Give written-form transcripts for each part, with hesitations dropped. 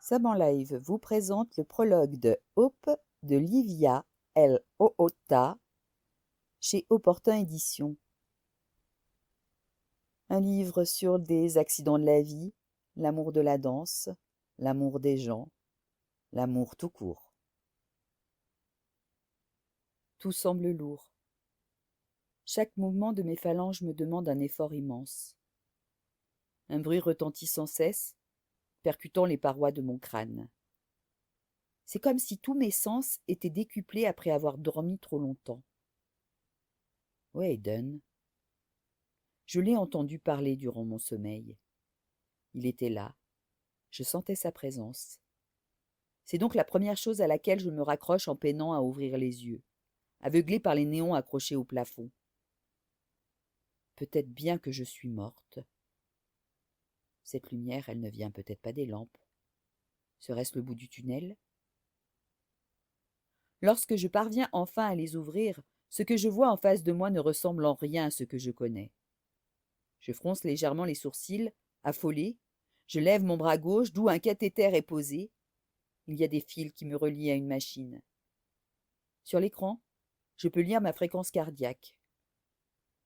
Sam en live vous présente le prologue de Hope de Livia L. Oota chez Opportun Éditions. Un livre sur des accidents de la vie, l'amour de la danse, l'amour des gens, l'amour tout court. Tout semble lourd. Chaque mouvement de mes phalanges me demande un effort immense. Un bruit retentit sans cesse, percutant les parois de mon crâne. C'est comme si tous mes sens étaient décuplés après avoir dormi trop longtemps. Où est Eden ? Je l'ai entendu parler durant mon sommeil. Il était là. Je sentais sa présence. C'est donc la première chose à laquelle je me raccroche en peinant à ouvrir les yeux, aveuglé par les néons accrochés au plafond. Peut-être bien que je suis morte. Cette lumière, elle ne vient peut-être pas des lampes. Serait-ce le bout du tunnel ? Lorsque je parviens enfin à les ouvrir, ce que je vois en face de moi ne ressemble en rien à ce que je connais. Je fronce légèrement les sourcils, affolé. Je lève mon bras gauche, d'où un cathéter est posé. Il y a des fils qui me relient à une machine. Sur l'écran, je peux lire ma fréquence cardiaque.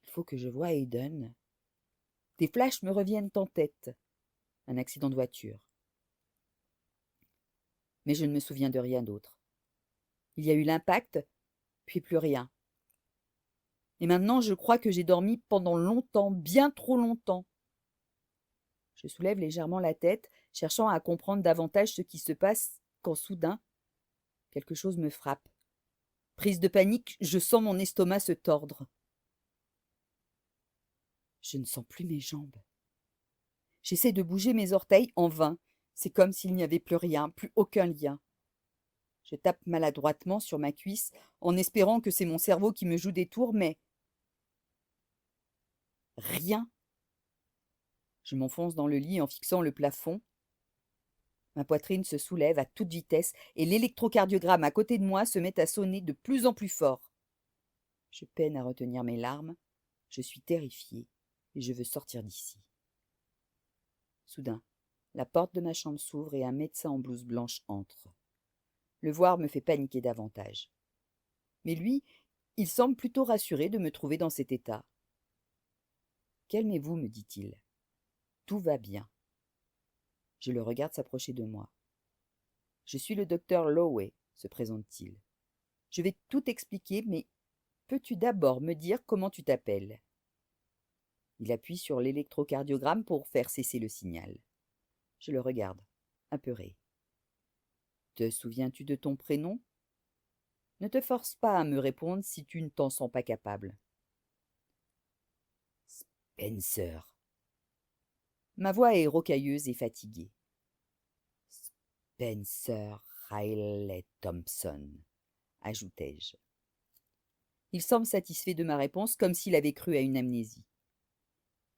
Il faut que je voie Eden. Des flashs me reviennent en tête. Un accident de voiture. Mais je ne me souviens de rien d'autre. Il y a eu l'impact, puis plus rien. Et maintenant, je crois que j'ai dormi pendant longtemps, bien trop longtemps. Je soulève légèrement la tête, cherchant à comprendre davantage ce qui se passe, quand soudain, quelque chose me frappe. Prise de panique, je sens mon estomac se tordre. Je ne sens plus mes jambes. J'essaie de bouger mes orteils en vain. C'est comme s'il n'y avait plus rien, plus aucun lien. Je tape maladroitement sur ma cuisse en espérant que c'est mon cerveau qui me joue des tours, mais rien. Je m'enfonce dans le lit en fixant le plafond. Ma poitrine se soulève à toute vitesse et l'électrocardiogramme à côté de moi se met à sonner de plus en plus fort. Je peine à retenir mes larmes. Je suis terrifiée et je veux sortir d'ici. Soudain, la porte de ma chambre s'ouvre et un médecin en blouse blanche entre. Le voir me fait paniquer davantage. Mais lui, il semble plutôt rassuré de me trouver dans cet état. « Calmez-vous, me dit-il. Tout va bien. » Je le regarde s'approcher de moi. « Je suis le docteur Lowe, se présente-t-il. Je vais tout expliquer, mais peux-tu d'abord me dire comment tu t'appelles ?» Il appuie sur l'électrocardiogramme pour faire cesser le signal. Je le regarde, apeuré. « Te souviens-tu de ton prénom ? Ne te force pas à me répondre si tu ne t'en sens pas capable. » Spencer. Ma voix est rocailleuse et fatiguée. Spencer Riley Thompson, ajoutai-je. Il semble satisfait de ma réponse, comme s'il avait cru à une amnésie.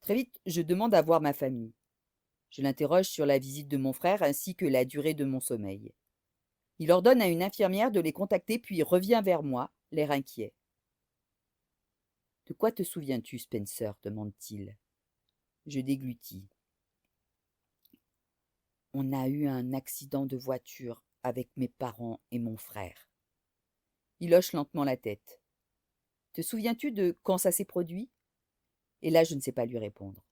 Très vite, je demande à voir ma famille. Je l'interroge sur la visite de mon frère ainsi que la durée de mon sommeil. Il ordonne à une infirmière de les contacter puis revient vers moi, l'air inquiet. « De quoi te souviens-tu, Spencer ?» demande-t-il. Je déglutis. « On a eu un accident de voiture avec mes parents et mon frère. » Il hoche lentement la tête. « Te souviens-tu de quand ça s'est produit ?» Et là, je ne sais pas lui répondre.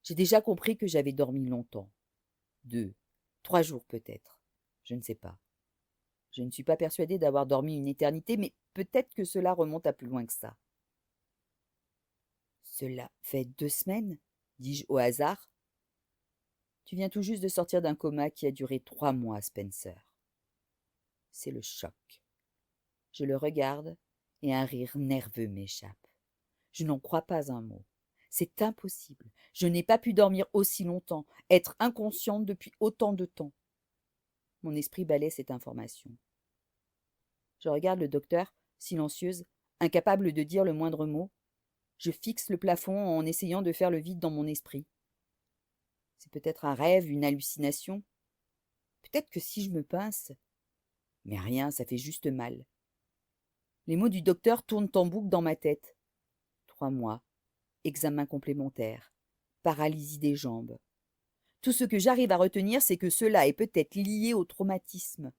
J'ai déjà compris que j'avais dormi longtemps. 2, 3 jours peut-être. Je ne sais pas. Je ne suis pas persuadée d'avoir dormi une éternité, mais peut-être que cela remonte à plus loin que ça. « Cela fait 2 semaines, dis-je au hasard. Tu viens tout juste de sortir d'un coma qui a duré 3 mois, Spencer. C'est le choc. Je le regarde et un rire nerveux m'échappe. Je n'en crois pas un mot. C'est impossible. Je n'ai pas pu dormir aussi longtemps, être inconsciente depuis autant de temps. Mon esprit balaie cette information. Je regarde le docteur, silencieuse, incapable de dire le moindre mot. Je fixe le plafond en essayant de faire le vide dans mon esprit. C'est peut-être un rêve, une hallucination. Peut-être que si je me pince... Mais rien, ça fait juste mal. Les mots du docteur tournent en boucle dans ma tête. 3 mois, examen complémentaire, paralysie des jambes. Tout ce que j'arrive à retenir, c'est que cela est peut-être lié au traumatisme,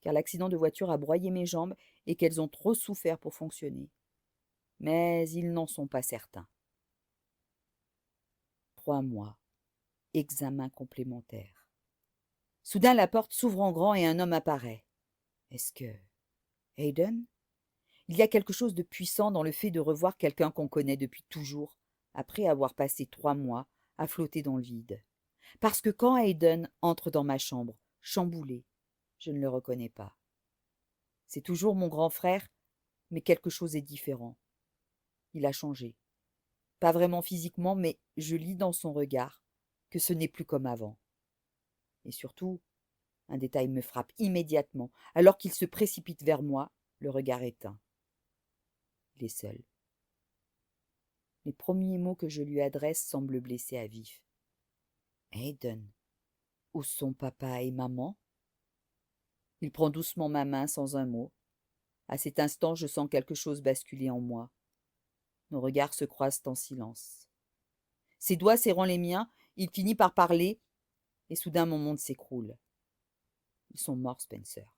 car l'accident de voiture a broyé mes jambes et qu'elles ont trop souffert pour fonctionner. Mais ils n'en sont pas certains. 3 mois. Examen complémentaire. Soudain, la porte s'ouvre en grand et un homme apparaît. Est-ce que... Hayden? Il y a quelque chose de puissant dans le fait de revoir quelqu'un qu'on connaît depuis toujours, après avoir passé 3 mois à flotter dans le vide. Parce que quand Hayden entre dans ma chambre, chamboulé, je ne le reconnais pas. C'est toujours mon grand frère, mais quelque chose est différent. Il a changé. Pas vraiment physiquement, mais je lis dans son regard que ce n'est plus comme avant. Et surtout, un détail me frappe immédiatement, alors qu'il se précipite vers moi, le regard éteint. Il est seul. Les premiers mots que je lui adresse semblent blesser à vif. Hayden, où sont papa et maman? Il prend doucement ma main sans un mot. À cet instant, je sens quelque chose basculer en moi. Nos regards se croisent en silence. Ses doigts serrant les miens, il finit par parler, et soudain mon monde s'écroule. Ils sont morts, Spencer.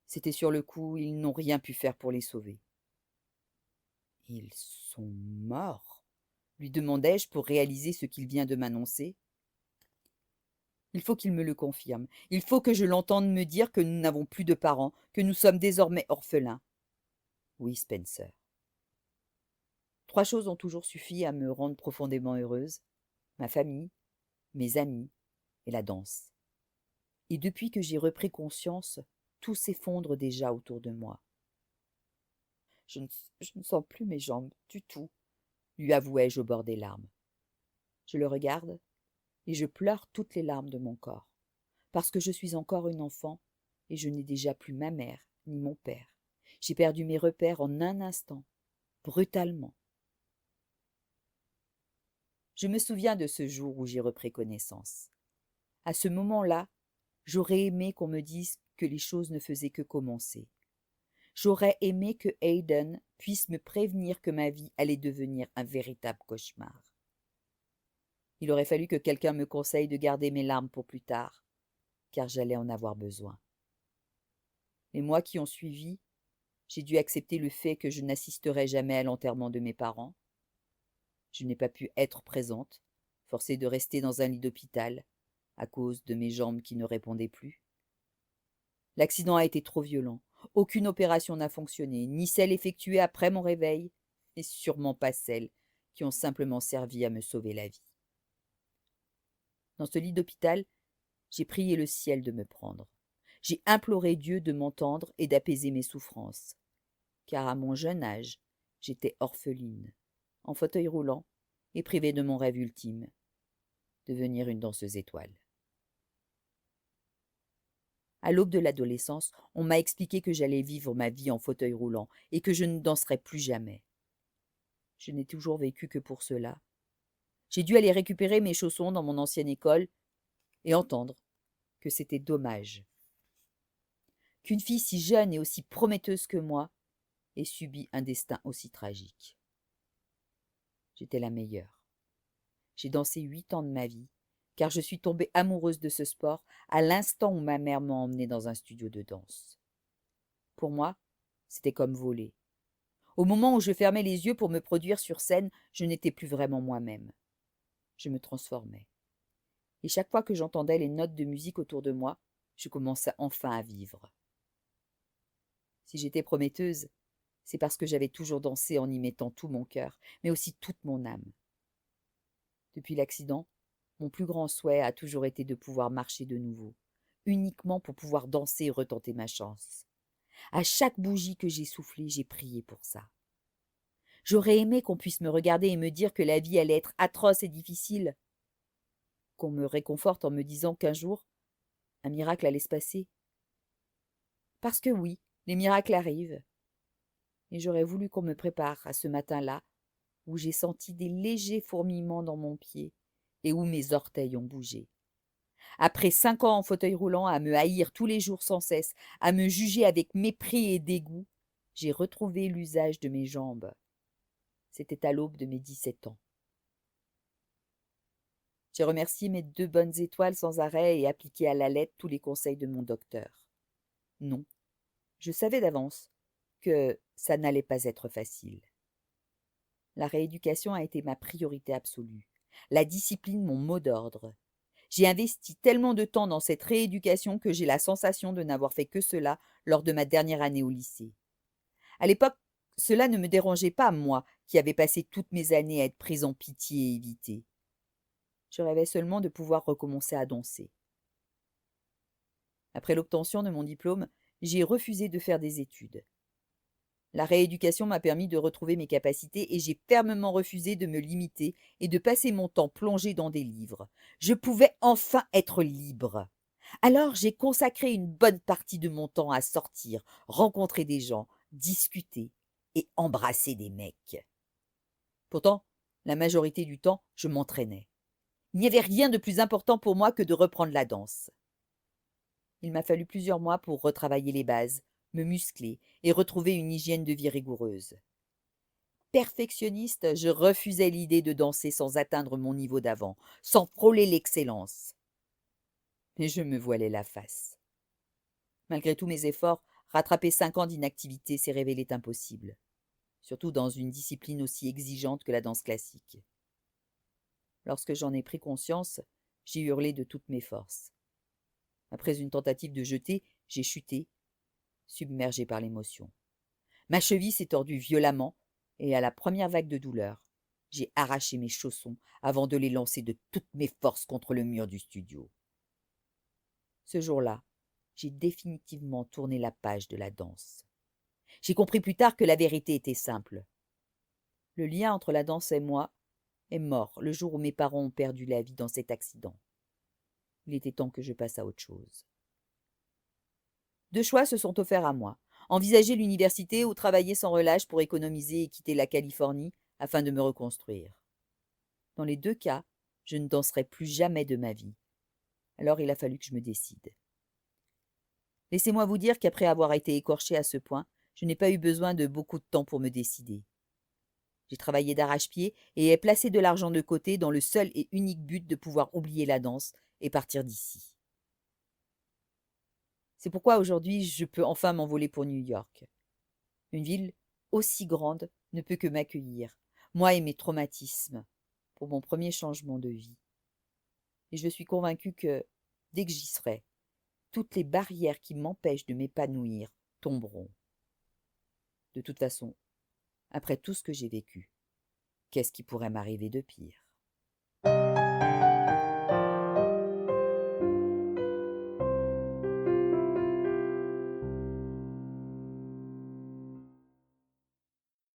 C'était sur le coup, ils n'ont rien pu faire pour les sauver. Ils sont morts? Lui demandai-je pour réaliser ce qu'il vient de m'annoncer. Il faut qu'il me le confirme. Il faut que je l'entende me dire que nous n'avons plus de parents, que nous sommes désormais orphelins. Oui, Spencer. 3 choses ont toujours suffi à me rendre profondément heureuse. Ma famille, mes amis et la danse. Et depuis que j'ai repris conscience, tout s'effondre déjà autour de moi. Je ne sens plus mes jambes du tout, lui avouai-je au bord des larmes. Je le regarde et je pleure toutes les larmes de mon corps, parce que je suis encore une enfant et je n'ai déjà plus ma mère ni mon père. J'ai perdu mes repères en un instant, brutalement. Je me souviens de ce jour où j'ai repris connaissance. À ce moment-là, j'aurais aimé qu'on me dise que les choses ne faisaient que commencer. J'aurais aimé que Hayden puisse me prévenir que ma vie allait devenir un véritable cauchemar. Il aurait fallu que quelqu'un me conseille de garder mes larmes pour plus tard, car j'allais en avoir besoin. Les mois qui ont suivi, j'ai dû accepter le fait que je n'assisterai jamais à l'enterrement de mes parents. Je n'ai pas pu être présente, forcée de rester dans un lit d'hôpital, à cause de mes jambes qui ne répondaient plus. L'accident a été trop violent. Aucune opération n'a fonctionné, ni celle effectuée après mon réveil, et sûrement pas celles qui ont simplement servi à me sauver la vie. Dans ce lit d'hôpital, j'ai prié le ciel de me prendre. J'ai imploré Dieu de m'entendre et d'apaiser mes souffrances. Car à mon jeune âge, j'étais orpheline, en fauteuil roulant et privée de mon rêve ultime, devenir une danseuse étoile. À l'aube de l'adolescence, on m'a expliqué que j'allais vivre ma vie en fauteuil roulant et que je ne danserais plus jamais. Je n'ai toujours vécu que pour cela. J'ai dû aller récupérer mes chaussons dans mon ancienne école et entendre que c'était dommage qu'une fille si jeune et aussi prometteuse que moi ait subi un destin aussi tragique. J'étais la meilleure. J'ai dansé 8 ans de ma vie, car je suis tombée amoureuse de ce sport à l'instant où ma mère m'a emmenée dans un studio de danse. Pour moi, c'était comme voler. Au moment où je fermais les yeux pour me produire sur scène, je n'étais plus vraiment moi-même. Je me transformais. Et chaque fois que j'entendais les notes de musique autour de moi, je commençais enfin à vivre. Si j'étais prometteuse, c'est parce que j'avais toujours dansé en y mettant tout mon cœur, mais aussi toute mon âme. Depuis l'accident, mon plus grand souhait a toujours été de pouvoir marcher de nouveau, uniquement pour pouvoir danser et retenter ma chance. À chaque bougie que j'ai soufflée, j'ai prié pour ça. J'aurais aimé qu'on puisse me regarder et me dire que la vie allait être atroce et difficile, qu'on me réconforte en me disant qu'un jour, un miracle allait se passer. Parce que oui, les miracles arrivent. Et j'aurais voulu qu'on me prépare à ce matin-là, où j'ai senti des légers fourmillements dans mon pied et où mes orteils ont bougé. Après 5 ans en fauteuil roulant, à me haïr tous les jours sans cesse, à me juger avec mépris et dégoût, j'ai retrouvé l'usage de mes jambes. C'était à l'aube de mes 17 ans. J'ai remercié mes 2 bonnes étoiles sans arrêt et appliqué à la lettre tous les conseils de mon docteur. Non, je savais d'avance que ça n'allait pas être facile. La rééducation a été ma priorité absolue. La discipline, mon mot d'ordre. J'ai investi tellement de temps dans cette rééducation que j'ai la sensation de n'avoir fait que cela lors de ma dernière année au lycée. À l'époque, cela ne me dérangeait pas, moi, qui avais passé toutes mes années à être prise en pitié et évitée. Je rêvais seulement de pouvoir recommencer à danser. Après l'obtention de mon diplôme, j'ai refusé de faire des études. La rééducation m'a permis de retrouver mes capacités et j'ai fermement refusé de me limiter et de passer mon temps plongé dans des livres. Je pouvais enfin être libre. Alors j'ai consacré une bonne partie de mon temps à sortir, rencontrer des gens, discuter et embrasser des mecs. Pourtant, la majorité du temps, je m'entraînais. Il n'y avait rien de plus important pour moi que de reprendre la danse. Il m'a fallu plusieurs mois pour retravailler les bases, me muscler et retrouver une hygiène de vie rigoureuse. Perfectionniste, je refusais l'idée de danser sans atteindre mon niveau d'avant, sans frôler l'excellence. Mais je me voilais la face. Malgré tous mes efforts, rattraper 5 ans d'inactivité s'est révélé impossible, surtout dans une discipline aussi exigeante que la danse classique. Lorsque j'en ai pris conscience, j'ai hurlé de toutes mes forces. Après une tentative de jeter, j'ai chuté, submergé par l'émotion. Ma cheville s'est tordue violemment, et à la première vague de douleur, j'ai arraché mes chaussons avant de les lancer de toutes mes forces contre le mur du studio. Ce jour-là, j'ai définitivement tourné la page de la danse. J'ai compris plus tard que la vérité était simple. Le lien entre la danse et moi est mort le jour où mes parents ont perdu la vie dans cet accident. Il était temps que je passe à autre chose. 2 choix se sont offerts à moi. Envisager l'université ou travailler sans relâche pour économiser et quitter la Californie afin de me reconstruire. Dans les 2 cas, je ne danserai plus jamais de ma vie. Alors il a fallu que je me décide. Laissez-moi vous dire qu'après avoir été écorchée à ce point, je n'ai pas eu besoin de beaucoup de temps pour me décider. J'ai travaillé d'arrache-pied et ai placé de l'argent de côté dans le seul et unique but de pouvoir oublier la danse et partir d'ici. C'est pourquoi aujourd'hui je peux enfin m'envoler pour New York. Une ville aussi grande ne peut que m'accueillir, moi et mes traumatismes, pour mon premier changement de vie. Et je suis convaincue que, dès que j'y serai, toutes les barrières qui m'empêchent de m'épanouir tomberont. De toute façon, après tout ce que j'ai vécu, qu'est-ce qui pourrait m'arriver de pire?